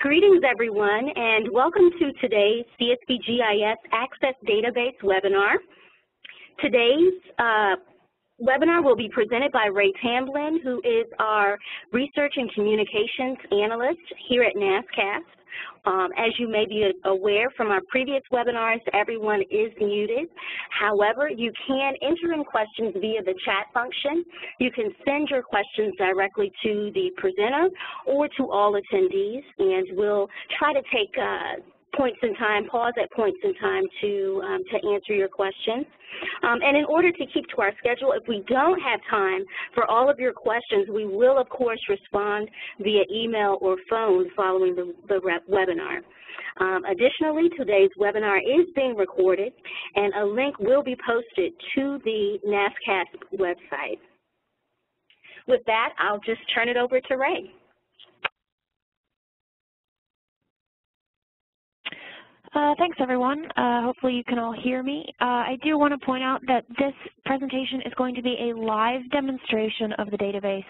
Greetings, everyone, and welcome to today's CSBGIS Access Database webinar. Today's webinar will be presented by Ray Tamblin, who is our Research and Communications Analyst here at NASCAS. As you may be aware from our previous webinars, everyone is muted. However, you can enter in questions via the chat function. You can send your questions directly to the presenter or to all attendees, and we'll try to take points in time, pause at points in time to answer your questions. And in order to keep to our schedule, if we don't have time for all of your questions, we will, of course, respond via email or phone following the webinar. Additionally, today's webinar is being recorded, and a link will be posted to the NASCAS website. With that, I'll just turn it over to Ray. Thanks, everyone. Hopefully you can all hear me. I do want to point out that this presentation is going to be a live demonstration of the database.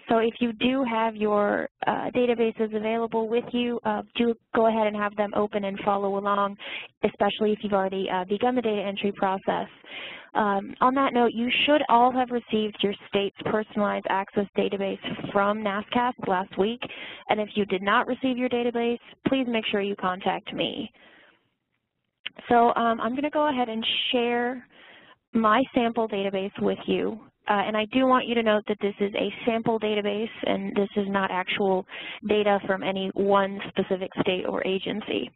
So if you do have your databases available with you, do go ahead and have them open and follow along, especially if you've already begun the data entry process. On that note, you should all have received your state's personalized access database from NASCAS last week, and if you did not receive your database, please make sure you contact me. So I'm going to go ahead and share my sample database with you, and I do want you to note that this is a sample database and this is not actual data from any one specific state or agency.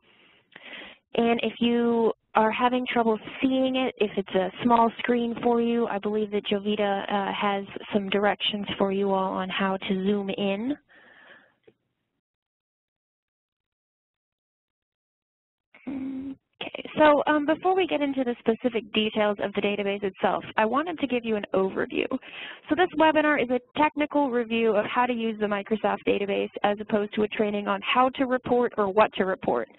And if you are having trouble seeing it, if it's a small screen for you, I believe that Jovita has some directions for you all on how to zoom in. Okay, so before we get into the specific details of the database itself, I wanted to give you an overview. So this webinar is a technical review of how to use the Microsoft database as opposed to a training on how to report or what to report.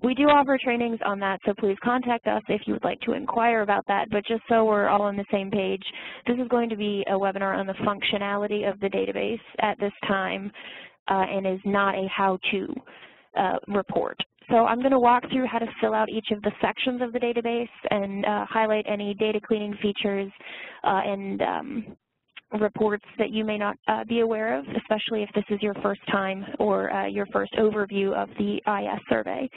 We do offer trainings on that, so please contact us if you would like to inquire about that, but just so we're all on the same page, this is going to be a webinar on the functionality of the database at this time and is not a how-to report. So I'm going to walk through how to fill out each of the sections of the database and highlight any data cleaning features and reports that you may not be aware of, especially if this is your first time or your first overview of the IS survey.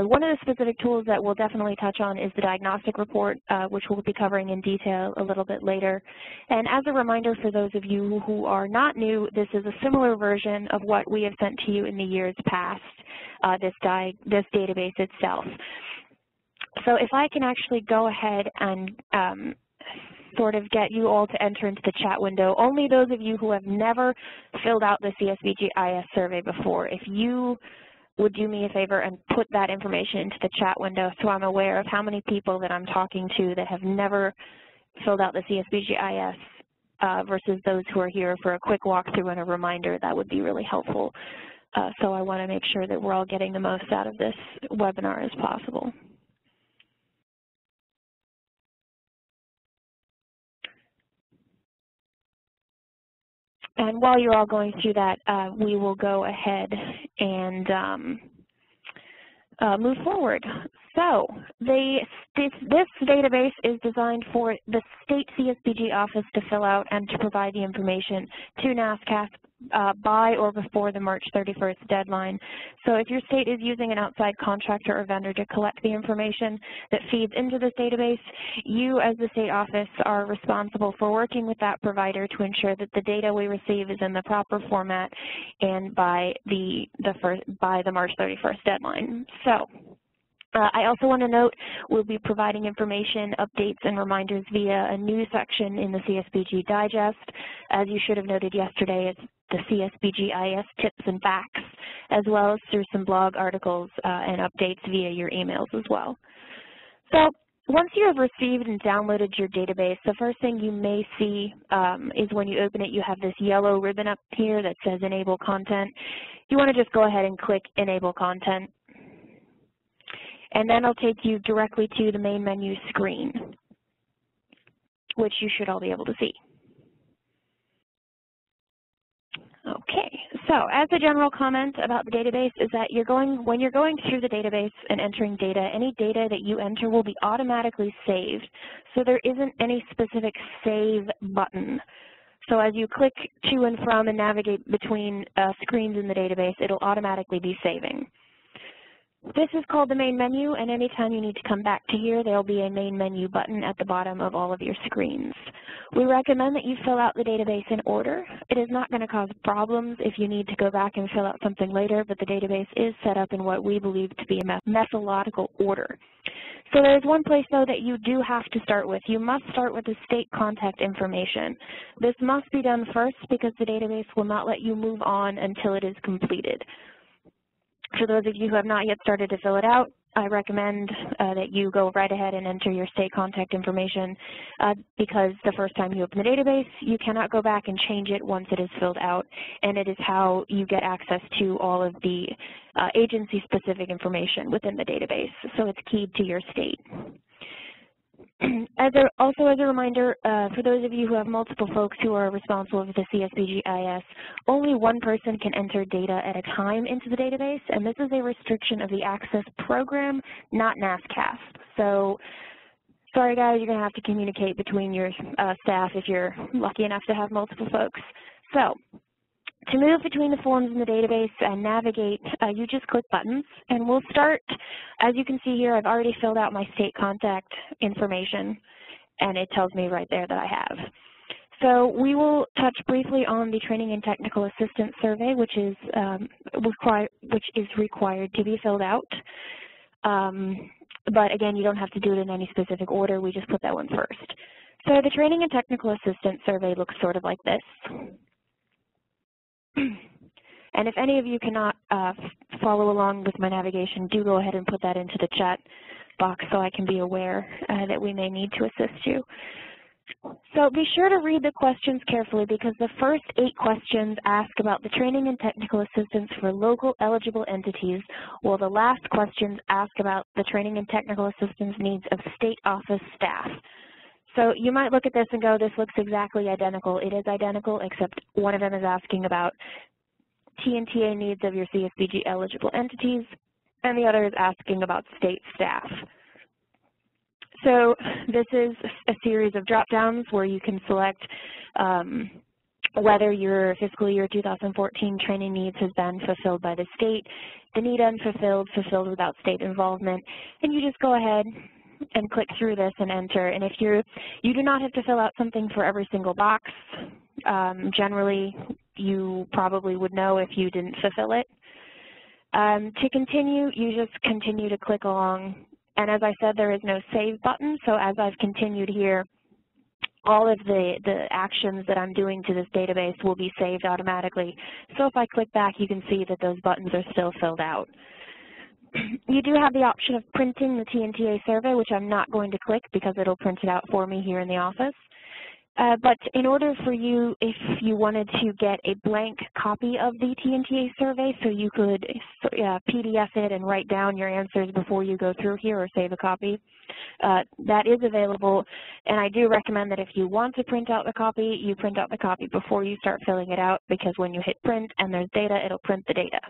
One of the specific tools that we'll definitely touch on is the Diagnostic Report, which we'll be covering in detail a little bit later. And as a reminder for those of you who are not new, this is a similar version of what we have sent to you in the years past, this database itself. So if I can actually go ahead and sort of get you all to enter into the chat window, only those of you who have never filled out the CSBG IS survey before, if you would do me a favor and put that information into the chat window so I'm aware of how many people that I'm talking to that have never filled out the CSBG IS versus those who are here for a quick walkthrough and a reminder. That would be really helpful. So I want to make sure that we're all getting the most out of this webinar as possible. And while you're all going through that, we will go ahead and move forward. So this database is designed for the state CSBG office to fill out and to provide the information to NASCAS by or before the March 31st deadline. So if your state is using an outside contractor or vendor to collect the information that feeds into this database, you as the state office are responsible for working with that provider to ensure that the data we receive is in the proper format and by the March 31st deadline. So I also want to note we'll be providing information, updates, and reminders via a new section in the CSBG Digest. As you should have noted yesterday, it's the CSBG IS tips and facts, as well as through some blog articles and updates via your emails as well. So once you have received and downloaded your database, the first thing you may see is when you open it, you have this yellow ribbon up here that says Enable Content. You want to just go ahead and click Enable Content. And then it'll take you directly to the main menu screen, which you should all be able to see. Okay, So as a general comment about the database is that when you're going through the database and entering data, any data that you enter will be automatically saved. So there isn't any specific save button. So as you click to and from and navigate between screens in the database, it'll automatically be saving. This is called the main menu, and anytime you need to come back to here, there will be a main menu button at the bottom of all of your screens. We recommend that you fill out the database in order. It is not going to cause problems if you need to go back and fill out something later, but the database is set up in what we believe to be a methodological order. So there's one place, though, that you do have to start with. You must start with the state contact information. This must be done first because the database will not let you move on until it is completed. For those of you who have not yet started to fill it out, I recommend that you go right ahead and enter your state contact information because the first time you open the database, you cannot go back and change it once it is filled out, and it is how you get access to all of the agency-specific information within the database, so it's keyed to your state. Also as a reminder, for those of you who have multiple folks who are responsible for the CSBG-IS, only one person can enter data at a time into the database, and this is a restriction of the Access program, not NASCAS. So, sorry guys, you're going to have to communicate between your staff if you're lucky enough to have multiple folks. So, to move between the forms in the database and navigate, you just click buttons, and we'll start, as you can see here, I've already filled out my state contact information, and it tells me right there that I have. So we will touch briefly on the Training and Technical Assistance Survey, which is required to be filled out. But again, you don't have to do it in any specific order. We just put that one first. So the Training and Technical Assistance Survey looks sort of like this. And if any of you cannot follow along with my navigation, do go ahead and put that into the chat box so I can be aware that we may need to assist you. So be sure to read the questions carefully because the first 8 questions ask about the training and technical assistance for local eligible entities, while the last questions ask about the training and technical assistance needs of state office staff. So you might look at this and go, this looks exactly identical. It is identical, except one of them is asking about TNTA needs of your CSBG eligible entities, and the other is asking about state staff. So this is a series of drop-downs where you can select whether your fiscal year 2014 training needs has been fulfilled by the state, the need unfulfilled, fulfilled without state involvement, and you just go ahead and click through this and enter. And if you do not have to fill out something for every single box. Generally, you probably would know if you didn't fulfill it. To continue, you just continue to click along. And as I said, there is no save button. So as I've continued here, all of the actions that I'm doing to this database will be saved automatically. So if I click back, you can see that those buttons are still filled out. You do have the option of printing the TNTA survey, which I'm not going to click because it'll print it out for me here in the office. But in order for you, if you wanted to get a blank copy of the TNTA survey, so you could PDF it and write down your answers before you go through here or save a copy, that is available. And I do recommend that if you want to print out the copy, you print out the copy before you start filling it out, because when you hit print and there's data, it'll print the data.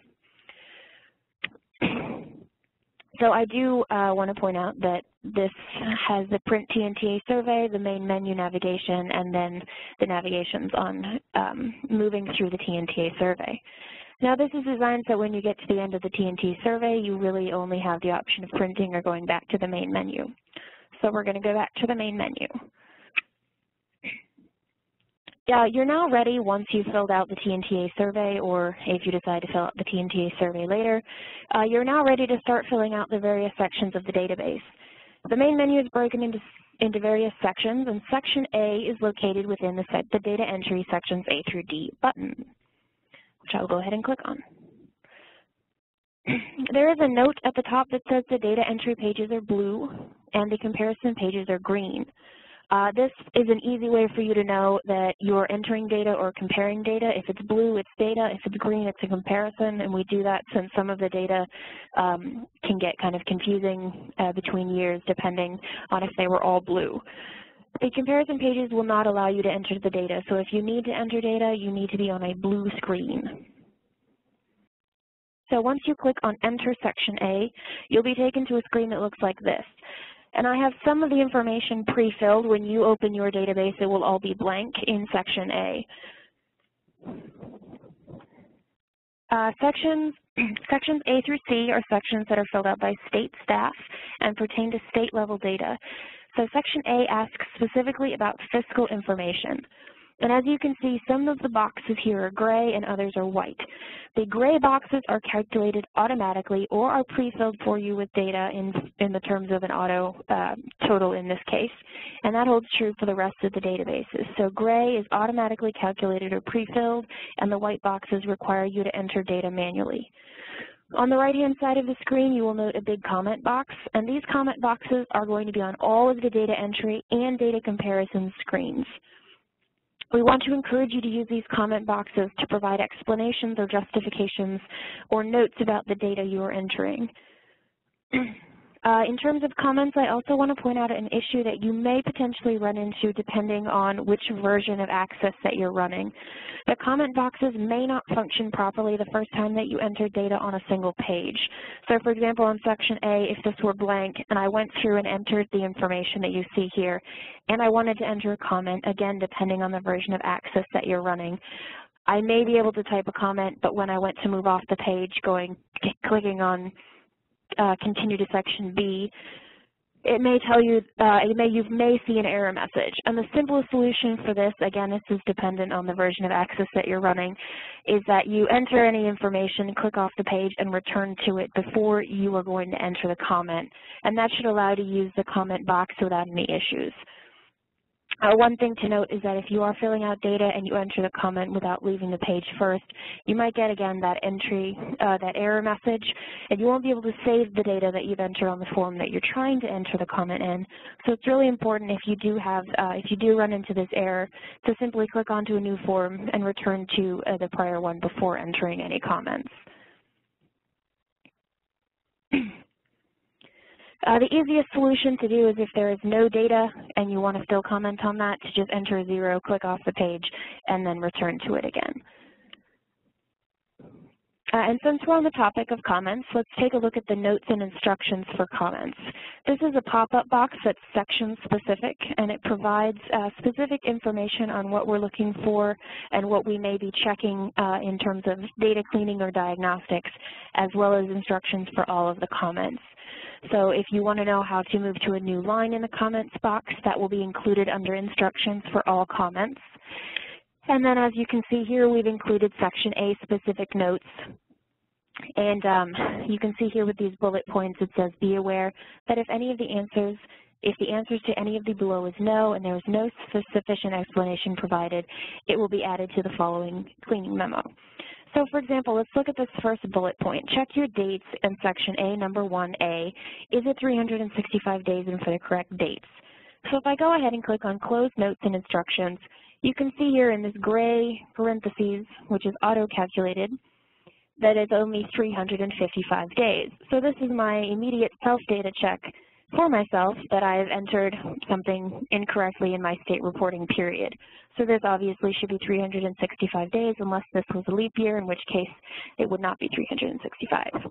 So I do want to point out that this has the print TNTA survey, the main menu navigation, and then the navigations on moving through the TNTA survey. Now this is designed so when you get to the end of the TNTA survey, you really only have the option of printing or going back to the main menu. So we're going to go back to the main menu. You're now ready once you've filled out the TNTA survey, or if you decide to fill out the TNTA survey later, you're now ready to start filling out the various sections of the database. The main menu is broken into various sections, and Section A is located within the data entry sections A through D button, which I'll go ahead and click on. There is a note at the top that says the data entry pages are blue and the comparison pages are green. This is an easy way for you to know that you're entering data or comparing data. If it's blue, it's data. If it's green, it's a comparison, and we do that since some of the data can get kind of confusing between years depending on if they were all blue. The comparison pages will not allow you to enter the data, so if you need to enter data, you need to be on a blue screen. So once you click on Enter Section A, you'll be taken to a screen that looks like this. And I have some of the information pre-filled. When you open your database, it will all be blank in Section A. Sections A through C are sections that are filled out by state staff and pertain to state-level data. So Section A asks specifically about fiscal information. And as you can see, some of the boxes here are gray and others are white. The gray boxes are calculated automatically or are pre-filled for you with data in the terms of an auto total in this case. And that holds true for the rest of the databases. So gray is automatically calculated or pre-filled, and the white boxes require you to enter data manually. On the right-hand side of the screen, you will note a big comment box, and these comment boxes are going to be on all of the data entry and data comparison screens. We want to encourage you to use these comment boxes to provide explanations or justifications or notes about the data you are entering. In terms of comments, I also want to point out an issue that you may potentially run into depending on which version of Access that you're running. The comment boxes may not function properly the first time that you enter data on a single page. So for example, on Section A, if this were blank and I went through and entered the information that you see here, and I wanted to enter a comment, again, depending on the version of Access that you're running, I may be able to type a comment, but when I went to move off the page, clicking on continue to Section B, it may tell you, you may see an error message. And the simplest solution for this, again, this is dependent on the version of Access that you're running, is that you enter any information, click off the page, and return to it before you are going to enter the comment. And that should allow you to use the comment box without any issues. One thing to note is that if you are filling out data and you enter the comment without leaving the page first, you might get, again, that error message, and you won't be able to save the data that you've entered on the form that you're trying to enter the comment in. So it's really important if you do run into this error to simply click onto a new form and return to the prior one before entering any comments. The easiest solution to do is if there is no data and you want to still comment on that, to just enter a 0, click off the page, and then return to it again. And since we're on the topic of comments, let's take a look at the notes and instructions for comments. This is a pop-up box that's section-specific, and it provides specific information on what we're looking for and what we may be checking in terms of data cleaning or diagnostics, as well as instructions for all of the comments. So if you want to know how to move to a new line in the comments box, that will be included under instructions for all comments. And then as you can see here, we've included Section A specific notes. And you can see here with these bullet points, it says, be aware that if the answers to any of the below is no and there is no sufficient explanation provided, it will be added to the following cleaning memo. So for example, let's look at this first bullet point. Check your dates in Section A, number 1A. Is it 365 days and for the correct dates? So if I go ahead and click on Close Notes and Instructions, you can see here in this gray parentheses, which is auto-calculated, that it's only 355 days. So this is my immediate self-data check for myself that I've entered something incorrectly in my state reporting period. So this obviously should be 365 days unless this was a leap year, in which case it would not be 365.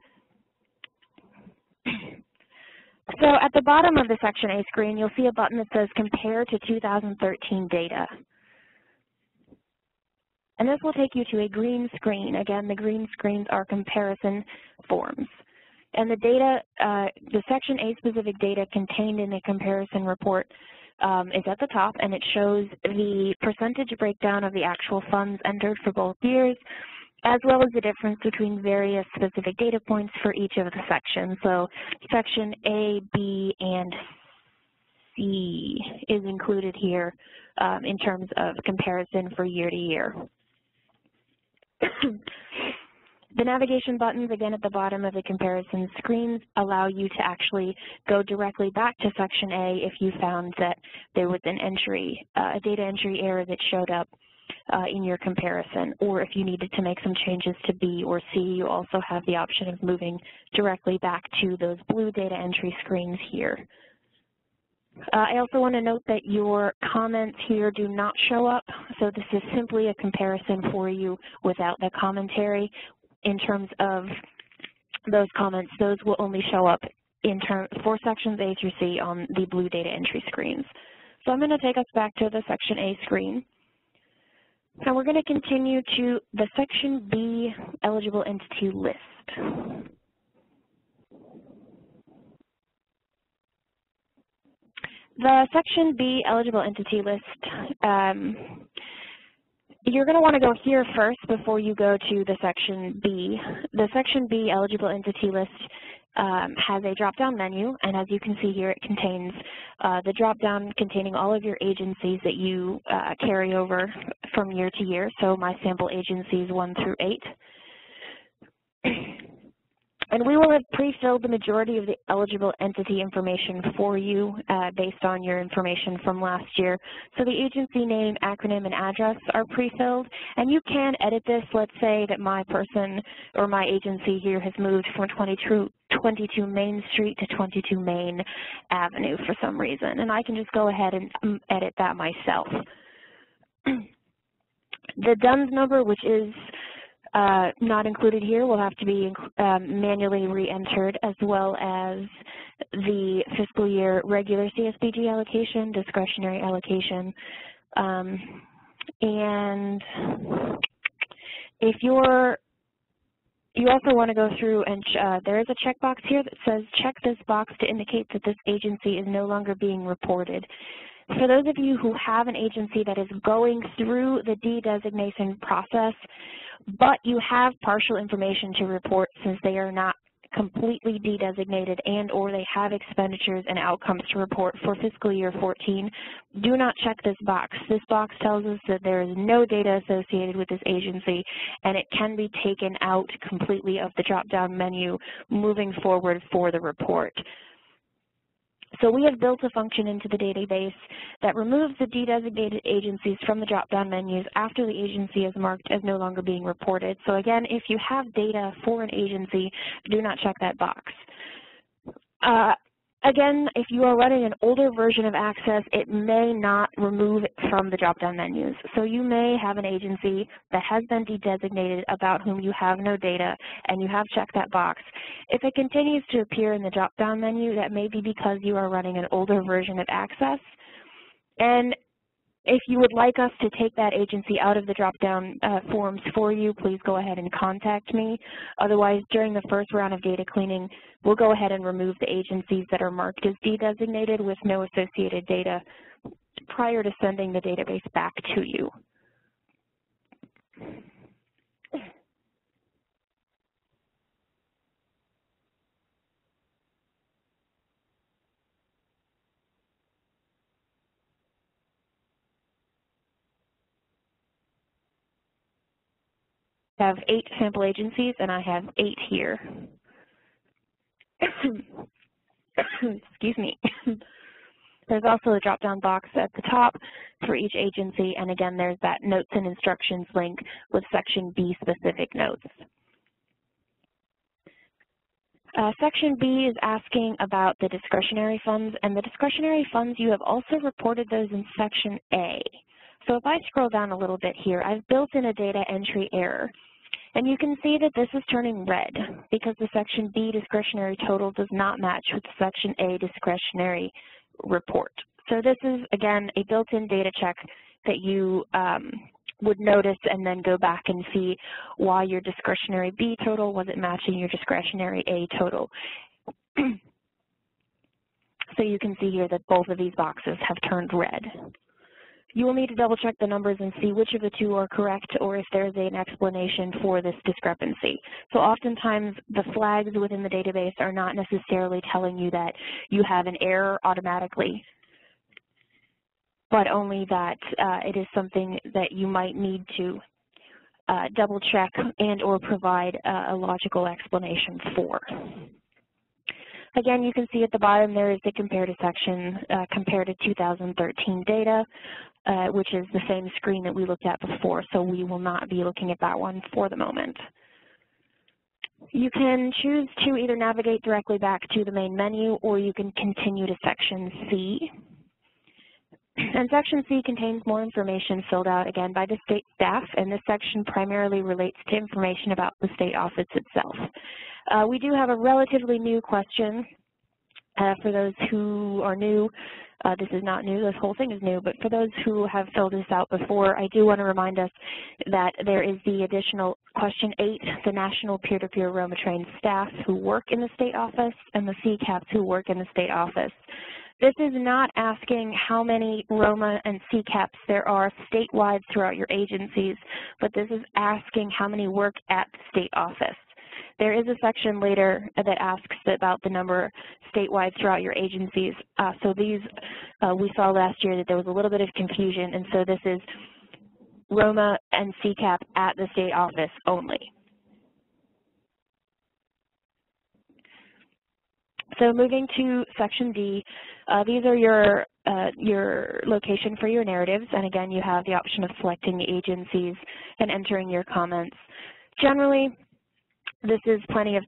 So at the bottom of the Section A screen, you'll see a button that says Compare to 2013 Data. And this will take you to a green screen. Again, the green screens are comparison forms. And the data, the Section A specific data contained in the comparison report is at the top, and it shows the percentage breakdown of the actual funds entered for both years, as well as the difference between various specific data points for each of the sections. So Section A, B, and C is included here in terms of comparison for year to year. The navigation buttons, again, at the bottom of the comparison screens allow you to actually go directly back to Section A if you found that there was an entry, a data entry error that showed up in your comparison, or if you needed to make some changes to B or C, you also have the option of moving directly back to those blue data entry screens here. I also want to note that your comments here do not show up, so this is simply a comparison for you without the commentary. In terms of those comments, those will only show up for sections A through C on the blue data entry screens. So I'm going to take us back to the section A screen. And we're going to continue to the section B eligible entity list. The section B eligible entity list, you're going to want to go here first before you go to the section B. The section B eligible entity list has a drop-down menu, and as you can see here, it contains the drop-down containing all of your agencies that you carry over from year to year, so my sample agencies 1 through 8. And we will have pre-filled the majority of the eligible entity information for you based on your information from last year. So the agency name, acronym, and address are pre-filled, and you can edit this. Let's say that my person or my agency here has moved from 22 Main Street to 22 Main Avenue for some reason, and I can just go ahead and edit that myself. The DUNS number, which is not included here, will have to be manually re-entered, as well as the fiscal year regular CSBG allocation, discretionary allocation, and if you also want to go through and there is a checkbox here that says check this box to indicate that this agency is no longer being reported. For those of you who have an agency that is going through the de-designation process, but you have partial information to report since they are not completely de-designated and or they have expenditures and outcomes to report for fiscal year 14, do not check this box. This box tells us that there is no data associated with this agency and it can be taken out completely of the drop-down menu moving forward for the report. So we have built a function into the database that removes the de-designated agencies from the drop-down menus after the agency is marked as no longer being reported. So again, if you have data for an agency, do not check that box. Again, if you are running an older version of Access, it may not remove it from the drop-down menus. So you may have an agency that has been de-designated about whom you have no data and you have checked that box. If it continues to appear in the drop-down menu, that may be because you are running an older version of Access. And if you would like us to take that agency out of the drop-down forms for you, please go ahead and contact me. Otherwise, during the first round of data cleaning, we'll go ahead and remove the agencies that are marked as de-designated with no associated data prior to sending the database back to you. I have 8 sample agencies, and I have 8 here. Excuse me. There's also a drop-down box at the top for each agency, and again, there's that Notes and Instructions link with Section B specific notes. Section B is asking about the discretionary funds, and the discretionary funds, you have also reported those in Section A. So if I scroll down a little bit here, I've built in a data entry error. And you can see that this is turning red because the Section B discretionary total does not match with the Section A discretionary report. So this is, again, a built-in data check that you would notice and then go back and see why your discretionary B total wasn't matching your discretionary A total. So you can see here that both of these boxes have turned red. You will need to double check the numbers and see which of the two are correct or if there's an explanation for this discrepancy. So oftentimes the flags within the database are not necessarily telling you that you have an error automatically, but only that it is something that you might need to double check and or provide a logical explanation for. Again, you can see at the bottom there is the compare to section, compare to 2013 data, which is the same screen that we looked at before, so we will not be looking at that one for the moment. You can choose to either navigate directly back to the main menu or you can continue to section C. And Section C contains more information filled out, again, by the state staff, and this section primarily relates to information about the state office itself. We do have a relatively new question for those who are new. This is not new, this whole thing is new, but for those who have filled this out before, I do want to remind us that there is the additional question 8, the National Peer-to-Peer Roma Trained Staff who work in the state office and the CCAPs who work in the state office. This is not asking how many Roma and CCAPs there are statewide throughout your agencies, but this is asking how many work at the state office. There is a section later that asks about the number statewide throughout your agencies. So these, we saw last year that there was a little bit of confusion, and so this is Roma and CCAP at the state office only. So moving to Section D, these are your location for your narratives, and again, you have the option of selecting the agencies and entering your comments. Generally, this is plenty of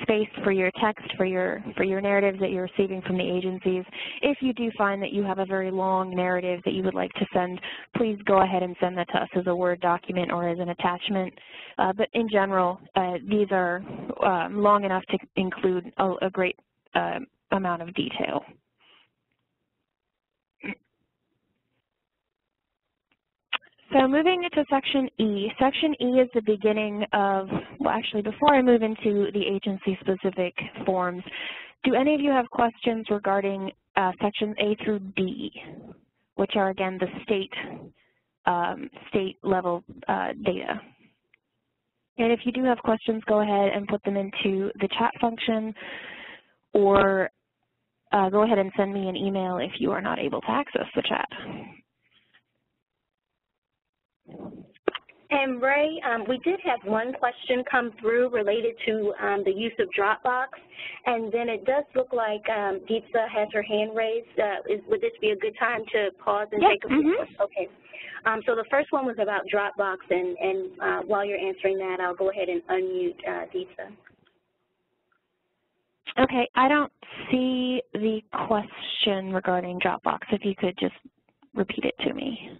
space for your text, for your narratives that you're receiving from the agencies. If you do find that you have a very long narrative that you would like to send, please go ahead and send that to us as a Word document or as an attachment. But in general, these are long enough to include a great amount of detail. So moving into Section E. Section E is the beginning of, well, actually, before I move into the agency-specific forms, do any of you have questions regarding Sections A through D, which are, again, the state-level data? And if you do have questions, go ahead and put them into the chat function, or go ahead and send me an email if you are not able to access the chat. And Ray, we did have one question come through related to the use of Dropbox, and then it does look like Deetsa has her hand raised. Would this be a good time to pause and take a few questions? Okay. So the first one was about Dropbox, and while you're answering that, I'll go ahead and unmute Deetsa. Okay, I don't see the question regarding Dropbox. If you could just repeat it to me.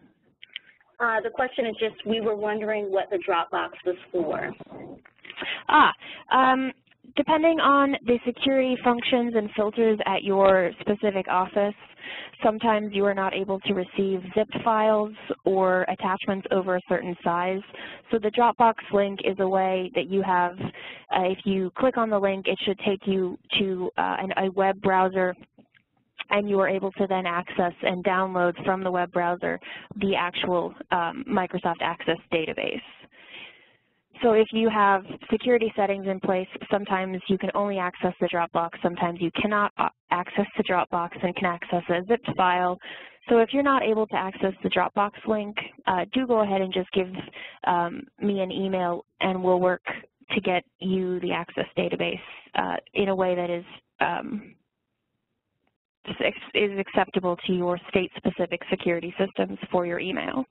The question is just, we were wondering what the Dropbox was for. Depending on the security functions and filters at your specific office, sometimes you are not able to receive zipped files or attachments over a certain size. So the Dropbox link is a way that you have, if you click on the link, it should take you to a web browser, and you are able to then access and download from the web browser the actual Microsoft Access database. So if you have security settings in place, sometimes you can only access the Dropbox, sometimes you cannot access the Dropbox and can access a zipped file. So if you're not able to access the Dropbox link, do go ahead and just give me an email, and we'll work to get you the Access database in a way that is acceptable to your state-specific security systems for your email.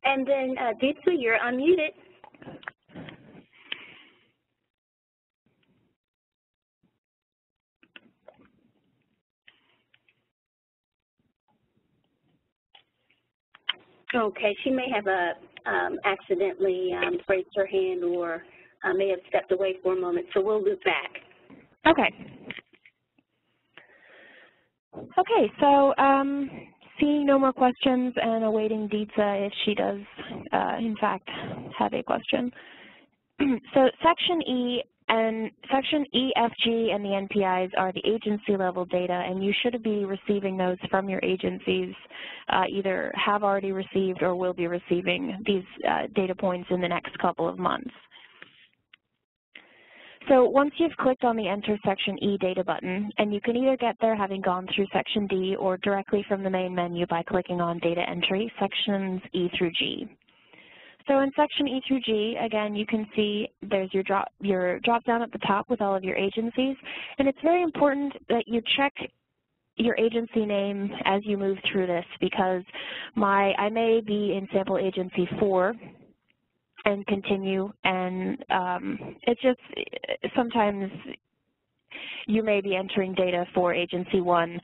And then, Deetsa, you're unmuted. Okay, she may have accidentally raised her hand or may have stepped away for a moment, so we'll loop back. Okay. Okay, so seeing no more questions and awaiting Deetsa if she does, in fact, have a question. So Section E and Section E, F, G, and the NPIs are the agency level data, and you should be receiving those from your agencies, either have already received or will be receiving these data points in the next couple of months. So once you've clicked on the Enter Section E data button, and you can either get there having gone through Section D or directly from the main menu by clicking on Data Entry, Sections E through G. So in Section E through G, again, you can see there's your drop down at the top with all of your agencies, and it's very important that you check your agency name as you move through this, because I may be in sample agency 4 and continue, and it's just sometimes you may be entering data for Agency 1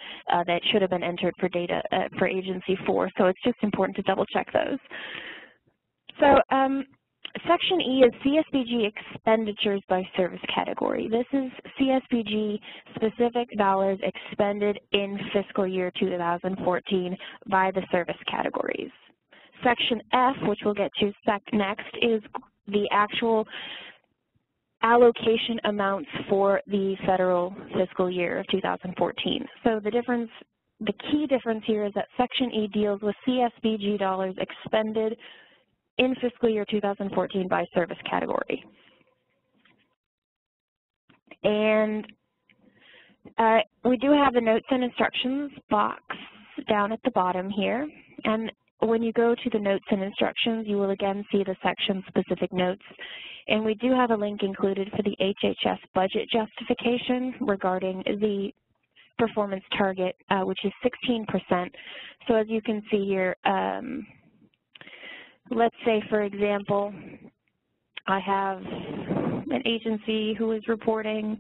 that should have been entered for data for Agency 4. So it's just important to double check those. So Section E is CSBG expenditures by service category. This is CSBG specific dollars expended in fiscal year 2014 by the service categories. Section F, which we'll get to next, is the actual allocation amounts for the federal fiscal year of 2014. So the key difference here is that Section E deals with CSBG dollars expended in fiscal year 2014 by service category. And we do have the notes and instructions box down at the bottom here. And when you go to the notes and instructions, you will again see the section-specific notes. And we do have a link included for the HHS budget justification regarding the performance target, which is 16%. So as you can see here, let's say, for example, I have an agency who is reporting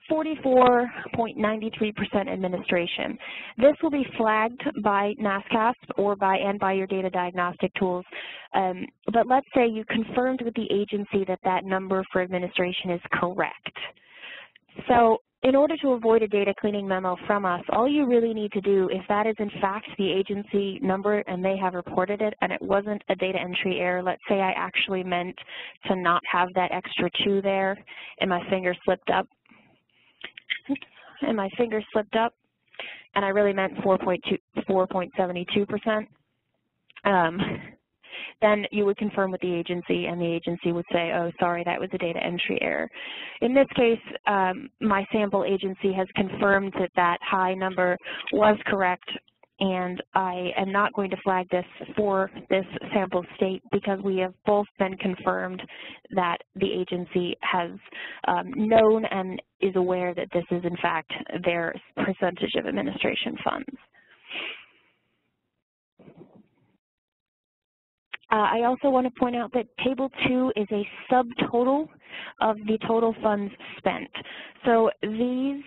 44.93% administration. This will be flagged by NASCASP or by your data diagnostic tools. But let's say you confirmed with the agency that that number for administration is correct. So in order to avoid a data cleaning memo from us, all you really need to do, if that is in fact the agency number and they have reported it and it wasn't a data entry error, let's say I actually meant to not have that extra 2 there and my finger slipped up, and I really meant 4.72%, then you would confirm with the agency, and the agency would say, oh, sorry, that was a data entry error. In this case, my sample agency has confirmed that that high number was correct, and I am not going to flag this for this sample state because we have both been confirmed that the agency has known and is aware that this is, in fact, their percentage of administration funds. I also want to point out that Table 2 is a subtotal of the total funds spent. So these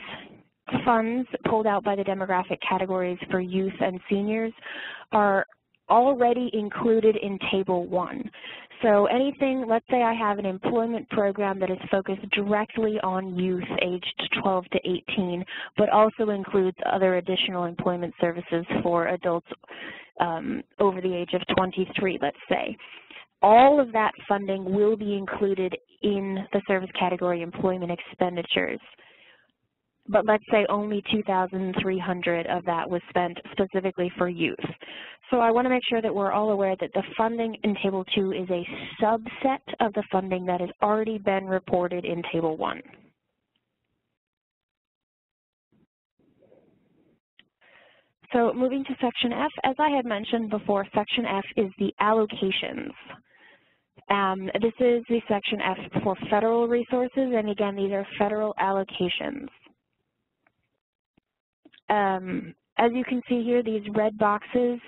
funds pulled out by the demographic categories for youth and seniors are already included in Table 1. So anything, let's say I have an employment program that is focused directly on youth aged 12 to 18, but also includes other additional employment services for adults over the age of 23, let's say. All of that funding will be included in the service category employment expenditures. But let's say only 2,300 of that was spent specifically for youth. So I want to make sure that we're all aware that the funding in Table 2 is a subset of the funding that has already been reported in Table 1. So moving to Section F, as I had mentioned before, Section F is the allocations. This is the Section F for federal resources, and again, these are federal allocations. As you can see here, these red boxes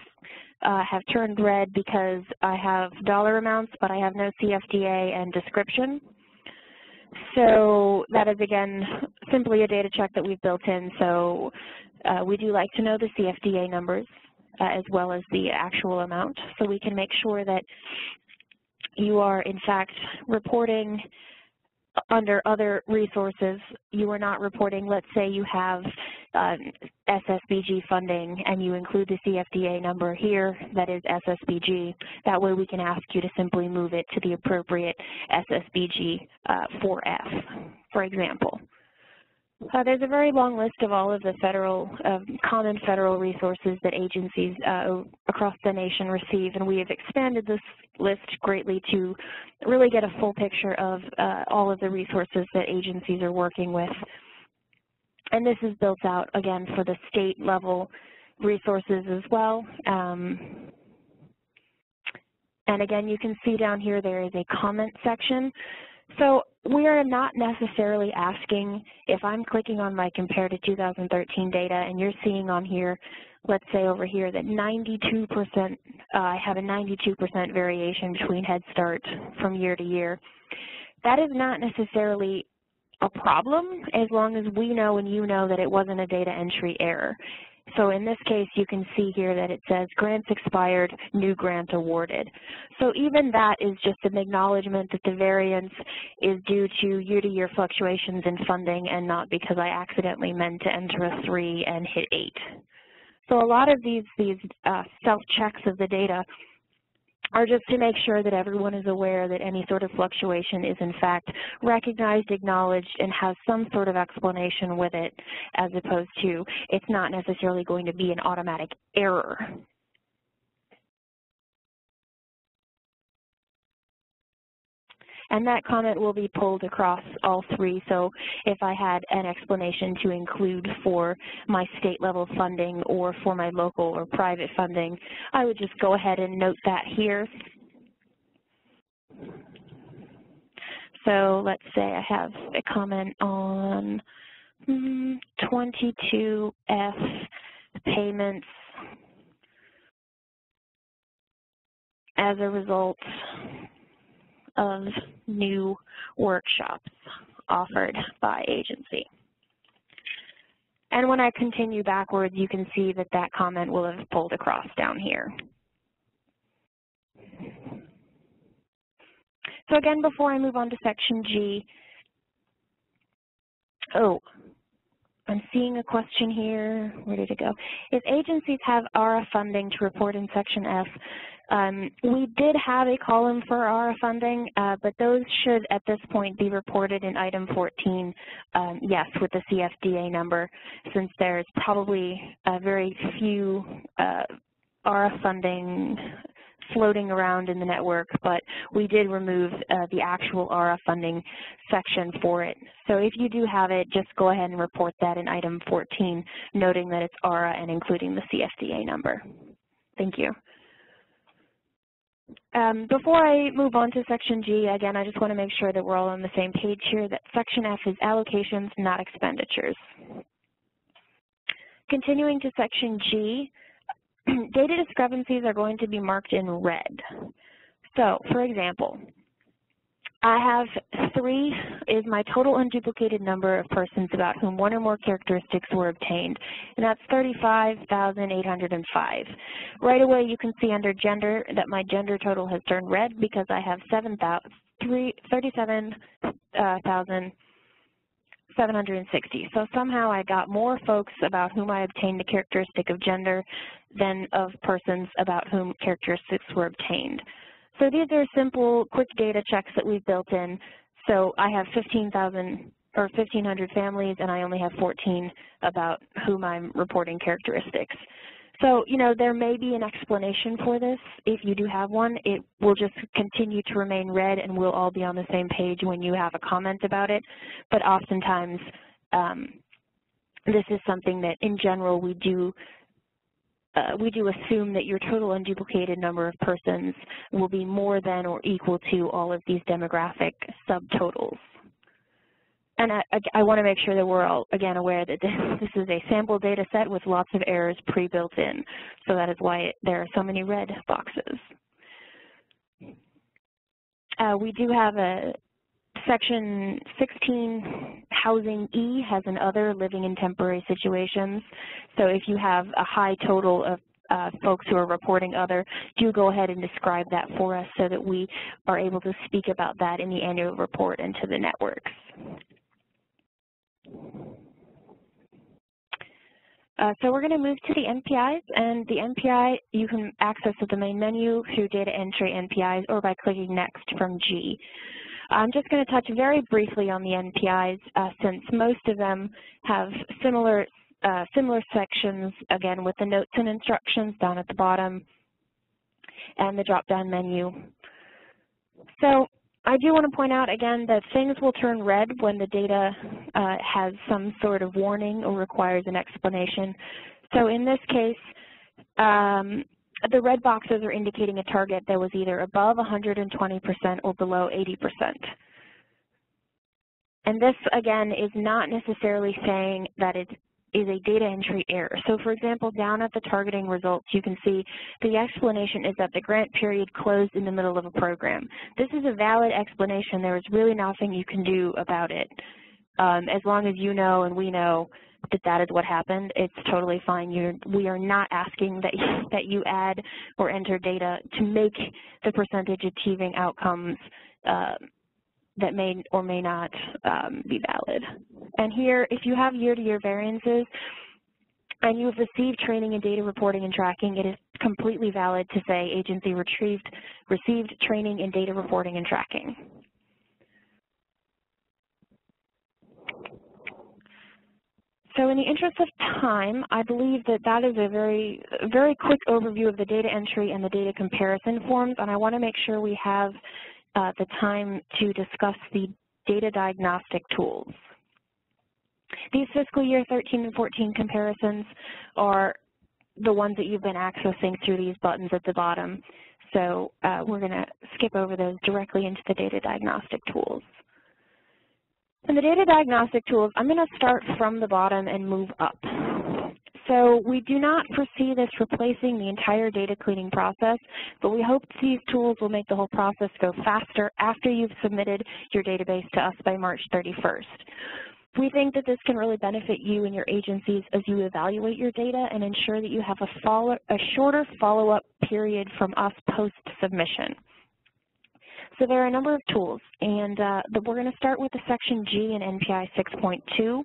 have turned red because I have dollar amounts, but I have no CFDA and description. So that is, again, simply a data check that we've built in. So we do like to know the CFDA numbers as well as the actual amount, so we can make sure that you are, in fact, reporting under other resources. You are not reporting, let's say you have SSBG funding and you include the CFDA number here that is SSBG. That way we can ask you to simply move it to the appropriate SSBG 4F, for example. There's a very long list of all of the federal, common federal resources that agencies across the nation receive, and we have expanded this list greatly to really get a full picture of all of the resources that agencies are working with. And this is built out, again, for the state level resources as well. And again, you can see down here there is a comment section. So we are not necessarily asking, if I'm clicking on my compare to 2013 data and you're seeing on here, let's say over here that 92%, I have a 92% variation between Head Start from year to year. That is not necessarily a problem as long as we know and you know that it wasn't a data entry error. So in this case, you can see here that it says grants expired, new grant awarded. So even that is just an acknowledgement that the variance is due to year-to-year fluctuations in funding and not because I accidentally meant to enter a 3 and hit 8. So a lot of these self-checks of the data are just to make sure that everyone is aware that any sort of fluctuation is in fact recognized, acknowledged, and has some sort of explanation with it, as opposed to it's not necessarily going to be an automatic error. And that comment will be pulled across all 3. So if I had an explanation to include for my state level funding or for my local or private funding, I would just go ahead and note that here. So let's say I have a comment on 22F payments as a result of new workshops offered by agency. And when I continue backwards, you can see that that comment will have pulled across down here. So again, before I move on to section G, I'm seeing a question here. Where did it go? If agencies have ARA funding to report in section F, we did have a column for ARA funding, but those should at this point be reported in item 14, yes, with the CFDA number, since there's probably very few ARA funding floating around in the network, but we did remove the actual ARA funding section for it. So if you do have it, just go ahead and report that in item 14, noting that it's ARA and including the CFDA number. Thank you. Before I move on to section G, again, I just want to make sure that we're all on the same page here, that section F is allocations, not expenditures. Continuing to section G, data discrepancies are going to be marked in red. So, for example, I have 3 is my total unduplicated number of persons about whom 1 or more characteristics were obtained, and that's 35,805. Right away you can see under gender that my gender total has turned red because I have 37,760. So somehow I got more folks about whom I obtained a characteristic of gender than of persons about whom characteristics were obtained. So these are simple, quick data checks that we've built in. So I have 1,500 families, and I only have 14 about whom I'm reporting characteristics. So, you know, there may be an explanation for this. If you do have one, it will just continue to remain red, and we'll all be on the same page when you have a comment about it. But oftentimes, this is something that, in general, we do assume that your total unduplicated number of persons will be more than or equal to all of these demographic subtotals. And I want to make sure that we're all, again, aware that this is a sample data set with lots of errors pre-built in. So that is why there are so many red boxes. We do have a section 16, housing E, has an other living in temporary situations. So if you have a high total of folks who are reporting other, do go ahead and describe that for us so that we are able to speak about that in the annual report and to the networks. So we're going to move to the NPIs, and the NPI you can access at the main menu through data entry NPIs or by clicking next from G. I'm just going to touch very briefly on the NPIs since most of them have similar sections, again, with the notes and instructions down at the bottom and the drop-down menu. So I do want to point out, again, that things will turn red when the data has some sort of warning or requires an explanation. So in this case, the red boxes are indicating a target that was either above 120% or below 80%. And this, again, is not necessarily saying that it's is a data entry error. So for example, down at the targeting results, you can see the explanation is that the grant period closed in the middle of a program. This is a valid explanation. There is really nothing you can do about it. As long as you know and we know that that is what happened, it's totally fine. We are not asking that you add or enter data to make the percentage achieving outcomes that may or may not be valid. And here, if you have year-to-year variances and you have received training in data reporting and tracking, it is completely valid to say agency received training in data reporting and tracking. So in the interest of time, I believe that that is a very quick overview of the data entry and the data comparison forms, and I want to make sure we have the time to discuss the data diagnostic tools. These fiscal year 13 and 14 comparisons are the ones that you've been accessing through these buttons at the bottom. So we're going to skip over those directly into the data diagnostic tools. In the data diagnostic tools, I'm going to start from the bottom and move up. So we do not foresee this replacing the entire data cleaning process, but we hope these tools will make the whole process go faster after you've submitted your database to us by March 31st. We think that this can really benefit you and your agencies as you evaluate your data and ensure that you have a shorter follow-up period from us post-submission. So there are a number of tools, and we're going to start with the Section G in NPI 6.2.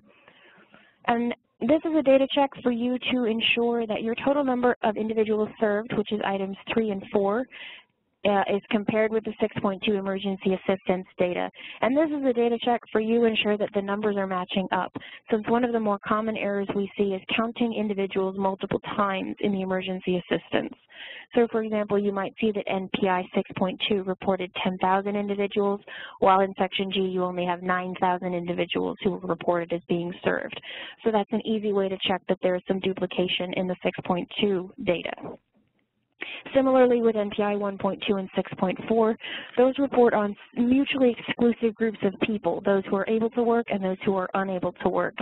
And this is a data check for you to ensure that your total number of individuals served, which is items 3 and 4, is compared with the 6.2 emergency assistance data. And this is a data check for you to ensure that the numbers are matching up, since one of the more common errors we see is counting individuals multiple times in the emergency assistance. So for example, you might see that NPI 6.2 reported 10,000 individuals, while in Section G you only have 9,000 individuals who were reported as being served. So that's an easy way to check that there is some duplication in the 6.2 data. Similarly, with NPI 1.2 and 6.4, those report on mutually exclusive groups of people, those who are able to work and those who are unable to work.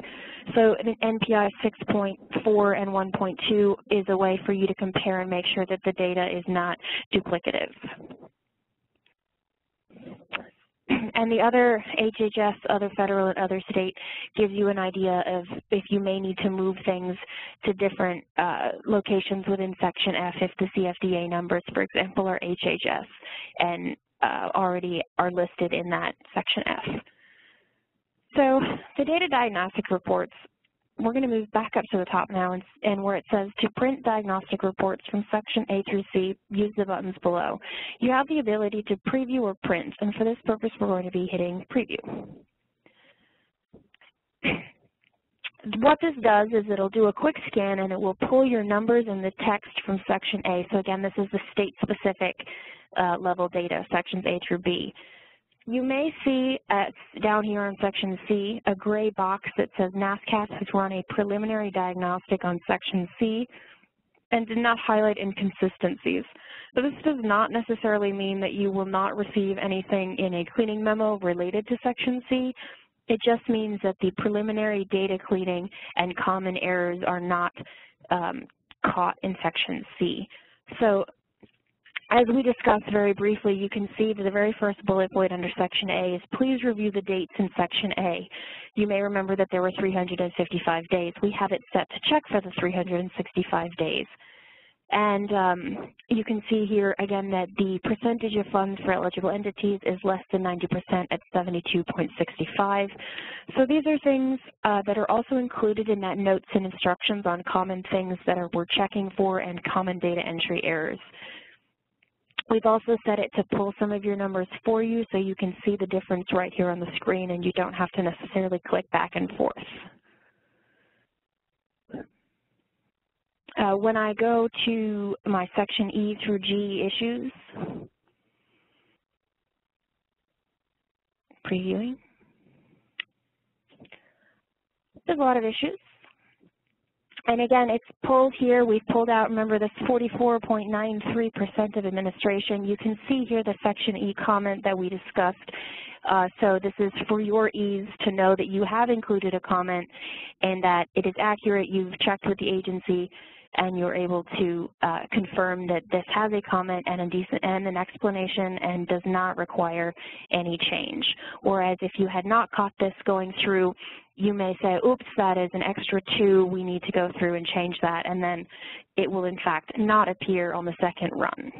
So NPI 6.4 and 1.2 is a way for you to compare and make sure that the data is not duplicative. And the other HHS, other federal and other state, gives you an idea of if you may need to move things to different locations within Section F if the CFDA numbers, for example, are HHS and already are listed in that Section F. So the data diagnostic reports, we're going to move back up to the top now and where it says to print diagnostic reports from Section A through C, use the buttons below. You have the ability to preview or print, and for this purpose we're going to be hitting preview. What this does is it'll do a quick scan and it will pull your numbers and the text from Section A. So again, this is the state-specific level data, Sections A through B. You may see down here on Section C a gray box that says NASCAP has run a preliminary diagnostic on Section C and did not highlight inconsistencies. But this does not necessarily mean that you will not receive anything in a cleaning memo related to Section C. It just means that the preliminary data cleaning and common errors are not caught in Section C. So as we discussed very briefly, you can see that the very first bullet point under Section A is please review the dates in Section A. You may remember that there were 355 days. We have it set to check for the 365 days. And you can see here again that the percentage of funds for eligible entities is less than 90% at 72.65. So these are things that are also included in that notes and instructions on common things that we're checking for and common data entry errors. We've also set it to pull some of your numbers for you so you can see the difference right here on the screen and you don't have to necessarily click back and forth. When I go to my Section E through G issues, previewing, there's a lot of issues. And again, it's pulled here. We've pulled out, remember, this 44.93% of administration. You can see here the Section E comment that we discussed. So this is for your ease to know that you have included a comment and that it is accurate, you've checked with the agency, and you're able to confirm that this has a comment and an explanation and does not require any change. Whereas if you had not caught this going through, you may say, oops, that is an extra 2, we need to go through and change that, and then it will in fact not appear on the second run.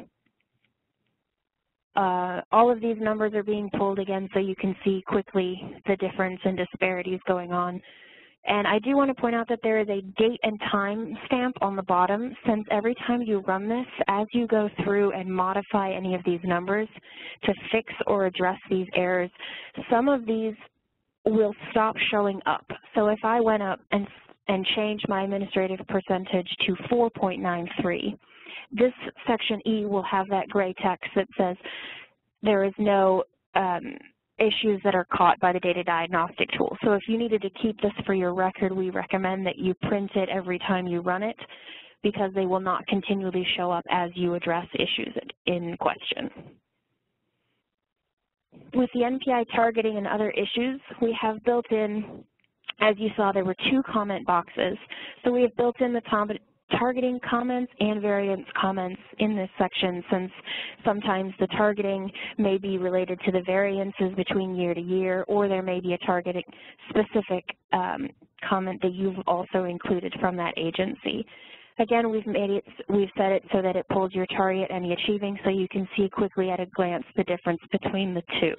All of these numbers are being pulled again so you can see quickly the difference and disparities going on. And I do want to point out that there is a date and time stamp on the bottom, since every time you run this, as you go through and modify any of these numbers to fix or address these errors, some of these will stop showing up. So if I went up and changed my administrative percentage to 4.93, this section E will have that gray text that says there is no issues that are caught by the data diagnostic tool. So if you needed to keep this for your record, we recommend that you print it every time you run it, because they will not continually show up as you address issues in question. With the NPI targeting and other issues, we have built in, as you saw, there were 2 comment boxes. So we have built in the targeting comments and variance comments in this section, since sometimes the targeting may be related to the variances between year to year, or there may be a targeting specific comment that you've also included from that agency. Again, we've set it so that it pulls your target and the achieving, so you can see quickly at a glance the difference between the 2.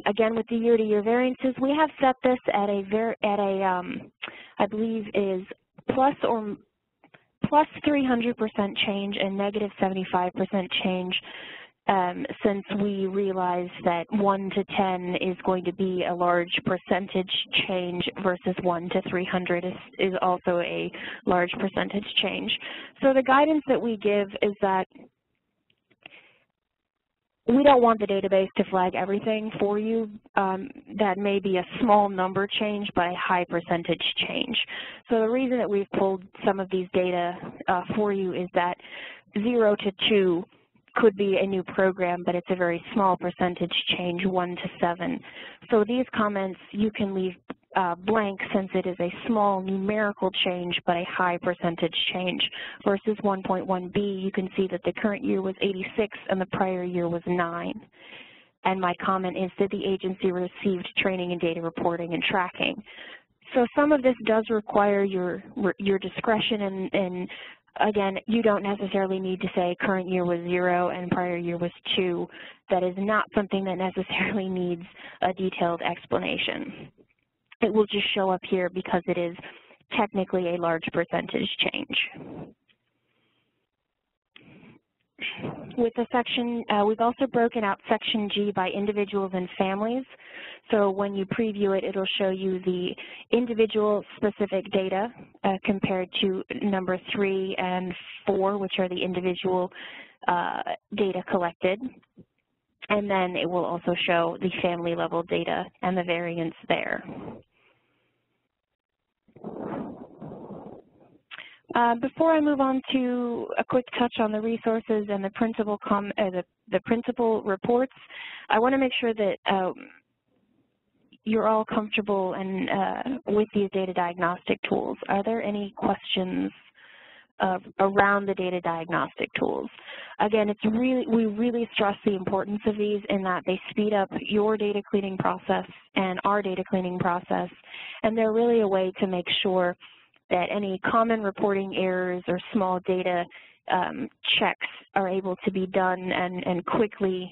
Again, with the year-to-year variances, we have set this at I believe is plus 300% change and negative 75% change, since we realize that 1 to 10 is going to be a large percentage change versus 1 to 300 is also a large percentage change. So the guidance that we give is that we don't want the database to flag everything for you. That may be a small number change, but a high percentage change. So the reason that we've pulled some of these data for you is that 0 to 2 could be a new program, but it's a very small percentage change, 1 to 7. So these comments you can leave blank, since it is a small numerical change but a high percentage change. Versus 1.1b, you can see that the current year was 86 and the prior year was 9. And my comment is that the agency received training in data reporting and tracking. So some of this does require your discretion, and again, you don't necessarily need to say current year was 0 and prior year was 2. That is not something that necessarily needs a detailed explanation. It will just show up here because it is technically a large percentage change. With the section, we've also broken out section G by individuals and families. So when you preview it, it'll show you the individual specific data compared to number 3 and 4, which are the individual data collected. And then it will also show the family level data and the variance there. Before I move on to a quick touch on the resources and the principal reports, I want to make sure that you're all comfortable and with these data diagnostic tools. Are there any questions around the data diagnostic tools? Again, we really stress the importance of these in that they speed up your data cleaning process and our data cleaning process, and they're really a way to make sure that any common reporting errors or small data checks are able to be done and quickly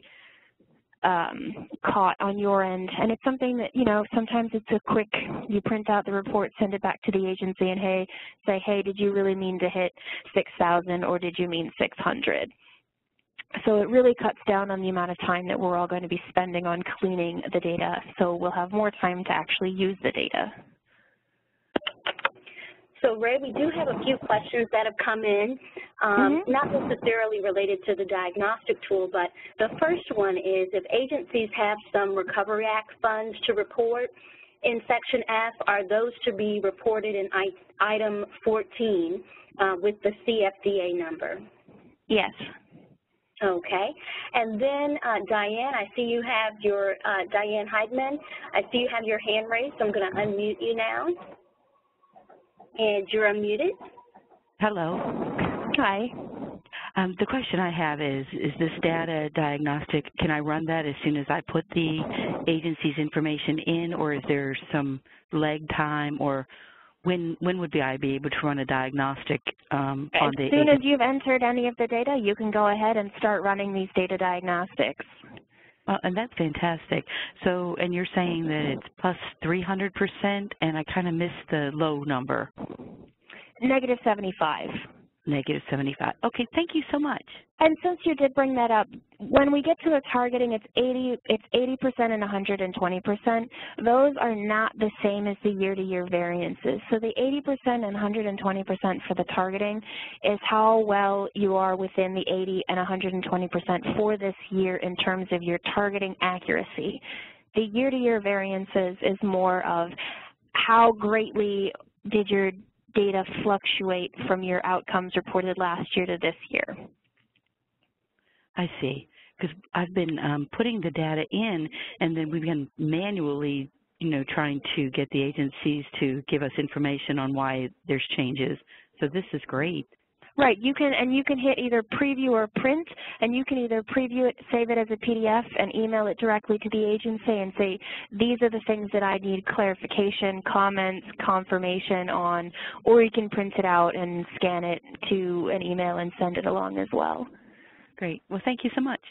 caught on your end. And it's something that, you know, sometimes it's a quick, you print out the report, send it back to the agency, and say, hey, did you really mean to hit 6,000 or did you mean 600? So it really cuts down on the amount of time that we're all going to be spending on cleaning the data, so we'll have more time to actually use the data. So, Ray, we do have a few questions that have come in, not necessarily related to the diagnostic tool, but the first one is if agencies have some Recovery Act funds to report in Section F, are those to be reported in item 14 with the CFDA number? Yes. Okay. And then, Diane, I see you have your, Diane Heidman, I see you have your hand raised, so I'm going to unmute you now. And you're unmuted. Hello. Hi. The question I have is this data diagnostic, can I run that as soon as I put the agency's information in, or is there some lag time, or when would I be able to run a diagnostic on the As soon as you've entered any of the data, you can go ahead and start running these data diagnostics. And that's fantastic. So, and you're saying that it's plus 300%, and I kind of missed the low number. Negative 75. Negative 75. Okay, thank you so much. And since you did bring that up, when we get to the targeting, it's 80% and 120%. Those are not the same as the year-to-year variances. So the 80% and 120% for the targeting is how well you are within the 80 and 120% for this year in terms of your targeting accuracy. The year-to-year variances is more of how greatly did your data fluctuate from your outcomes reported last year to this year. I see, because I've been putting the data in, and then we've been manually, trying to get the agencies to give us information on why there's changes. So this is great. Right, you can hit either preview or print, and you can either preview it, save it as a PDF, and email it directly to the agency and say, these are the things that I need clarification, comments, confirmation on, or you can print it out and scan it to an email and send it along as well. Great. Well, thank you so much.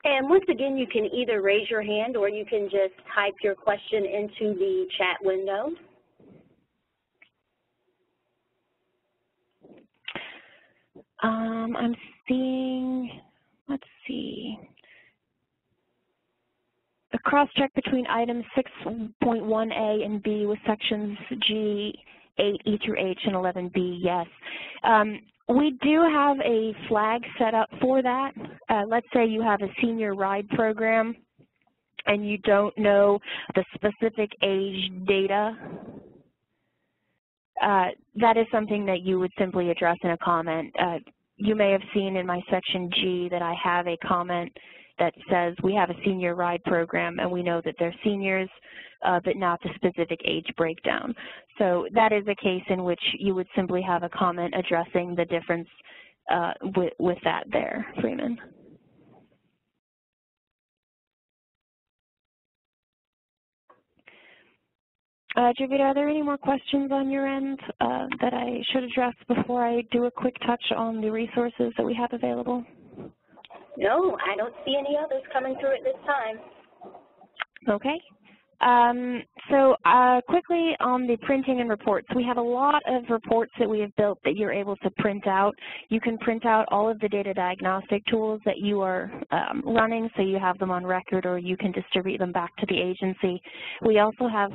And once again, you can either raise your hand or you can just type your question into the chat window. I'm seeing, let's see, a cross-check between items 6.1A and B with sections G, 8E through H, and 11B, yes. We do have a flag set up for that. Let's say you have a senior ride program and you don't know the specific age data. That is something that you would simply address in a comment. You may have seen in my section G that I have a comment that says we have a senior ride program and we know that they're seniors, but not the specific age breakdown. So that is a case in which you would simply have a comment addressing the difference with that there, Freeman. Javita, are there any more questions on your end that I should address before I do a quick touch on the resources that we have available? No, I don't see any others coming through at this time. Okay. So quickly on the printing and reports, we have a lot of reports that we have built that you're able to print out. You can print out all of the data diagnostic tools that you are running, so you have them on record, or you can distribute them back to the agency. We also have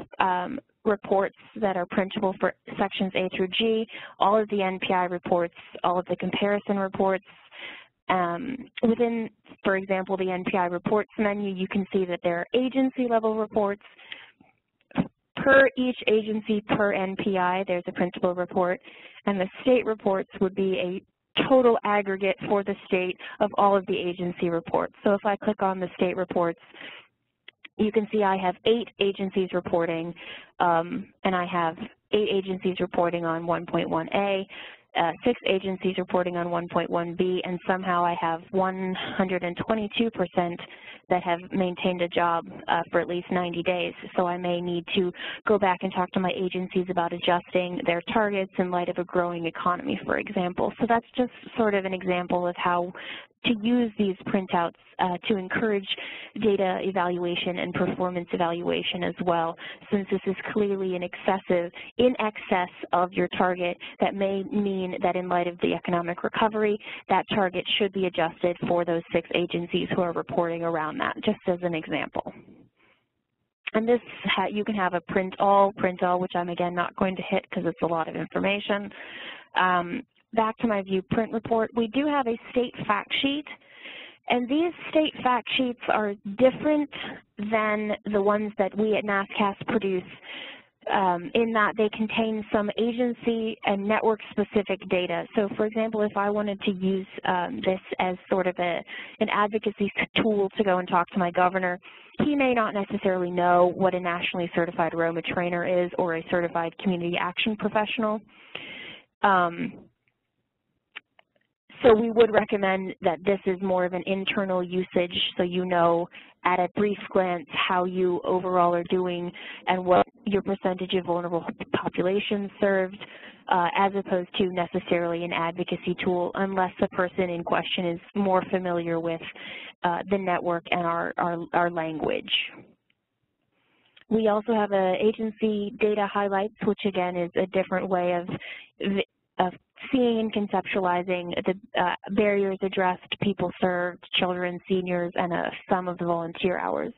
reports that are printable for sections A through G, all of the NPI reports, all of the comparison reports. Within, for example, the NPI reports menu, you can see that there are agency level reports. Per each agency per NPI, there's a printable report, and the state reports would be a total aggregate for the state of all of the agency reports. So if I click on the state reports, you can see I have 8 agencies reporting, and I have 8 agencies reporting on 1.1A, 6 agencies reporting on 1.1B, and somehow I have 122% that have maintained a job for at least 90 days. So I may need to go back and talk to my agencies about adjusting their targets in light of a growing economy, for example. So that's just sort of an example of how to use these printouts to encourage data evaluation and performance evaluation as well, since this is clearly in excess of your target. That may mean that in light of the economic recovery, that target should be adjusted for those 6 agencies who are reporting around that, just as an example. And this, you can have a print all, which I'm again not going to hit because it's a lot of information. Back to my view print report, we do have a state fact sheet, and these state fact sheets are different than the ones that we at NASCAS produce in that they contain some agency and network-specific data. So, for example, if I wanted to use this as sort of an advocacy tool to go and talk to my governor, he may not necessarily know what a nationally certified Roma trainer is or a certified community action professional. So we would recommend that this is more of an internal usage, so you know at a brief glance how you overall are doing and what your percentage of vulnerable populations served, as opposed to necessarily an advocacy tool, unless the person in question is more familiar with the network and our language. We also have agency data highlights, which again is a different way of seeing and conceptualizing the barriers addressed, people served, children, seniors, and a sum of the volunteer hours.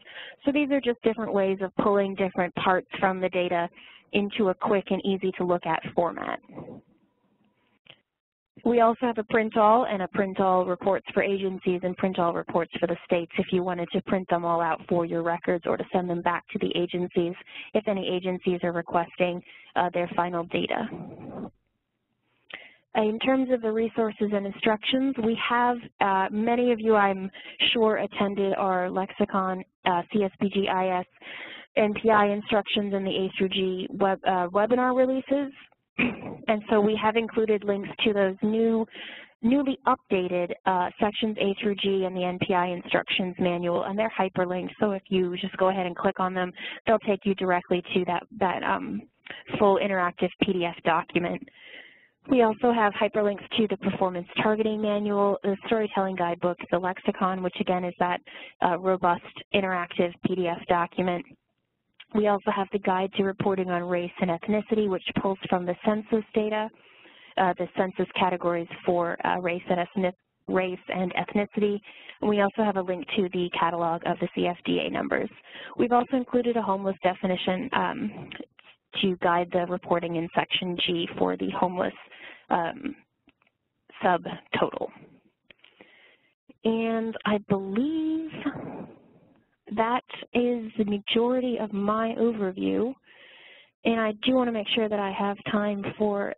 So these are just different ways of pulling different parts from the data into a quick and easy to look at format. We also have a print-all and a print-all reports for agencies and print-all reports for the states if you wanted to print them all out for your records or to send them back to the agencies if any agencies are requesting their final data. In terms of the resources and instructions, we have, many of you I'm sure attended our lexicon, CSBG IS, NPI instructions and the A through G webinar releases. And so we have included links to those newly updated sections A through G and the NPI instructions manual, and they're hyperlinked. So if you just go ahead and click on them, they'll take you directly to that full interactive PDF document. We also have hyperlinks to the performance targeting manual, the storytelling guidebook, the lexicon, which again is that robust interactive PDF document. We also have the guide to reporting on race and ethnicity, which pulls from the census data, the census categories for race and ethnicity. And we also have a link to the catalog of the CFDA numbers. We've also included a homeless definition to guide the reporting in Section G for the homeless subtotal. And I believe that is the majority of my overview. And I do want to make sure that I have time for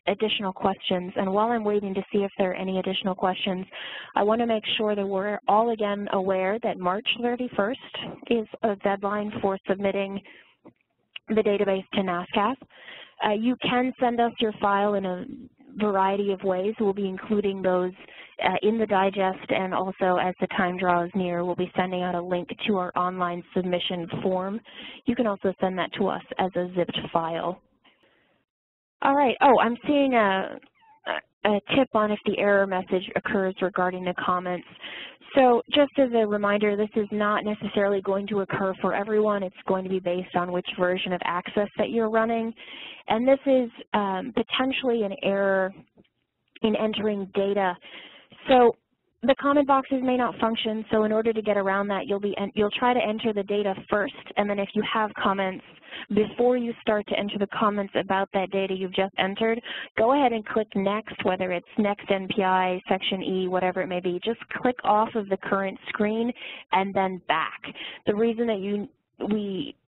additional questions. And while I'm waiting to see if there are any additional questions, I want to make sure that we're all again aware that March 31st is a deadline for submitting the database to NASCAP. You can send us your file in a variety of ways. We'll be including those in the digest, and also as the time draws near, we'll be sending out a link to our online submission form. You can also send that to us as a zipped file. All right. Oh, I'm seeing a tip on if the error message occurs regarding the comments. So just as a reminder, this is not necessarily going to occur for everyone. It's going to be based on which version of Access that you're running. And this is potentially an error in entering data. So the comment boxes may not function, so in order to get around that, you'll try to enter the data first, and then if you have comments, before you start to enter the comments about that data you've just entered, go ahead and click Next, whether it's Next NPI, Section E, whatever it may be. Just click off of the current screen and then back. The reason that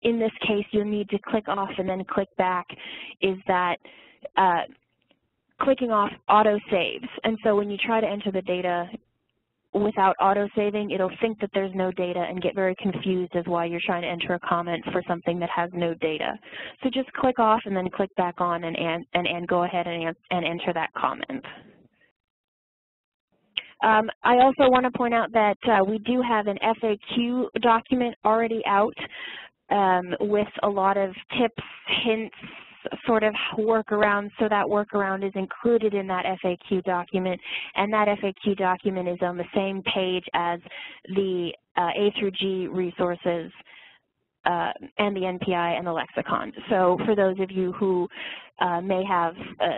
in this case, you'll need to click off and then click back is that clicking off auto-saves. And so when you try to enter the data without auto-saving, it'll think that there's no data and get very confused as why you're trying to enter a comment for something that has no data. So just click off and then click back on and go ahead and enter that comment. I also want to point out that we do have an FAQ document already out with a lot of tips, hints, sort of workaround, so that workaround is included in that FAQ document, and that FAQ document is on the same page as the A through G resources and the NPI and the lexicon. So for those of you who may have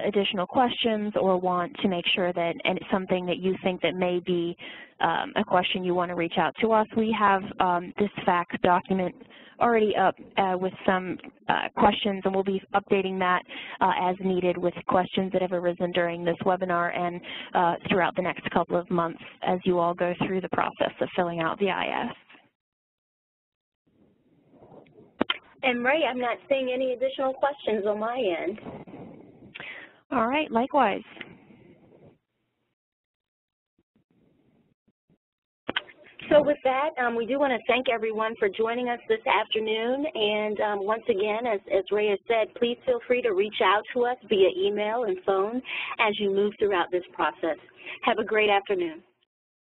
additional questions or want to make sure that, and it's something that you think that may be a question you want to reach out to us, we have this fact document already up with some questions, and we'll be updating that as needed with questions that have arisen during this webinar and throughout the next couple of months as you all go through the process of filling out the IS. And Ray, I'm not seeing any additional questions on my end. All right, likewise. So with that, we do want to thank everyone for joining us this afternoon. And once again, as Ray has said, please feel free to reach out to us via email and phone as you move throughout this process. Have a great afternoon.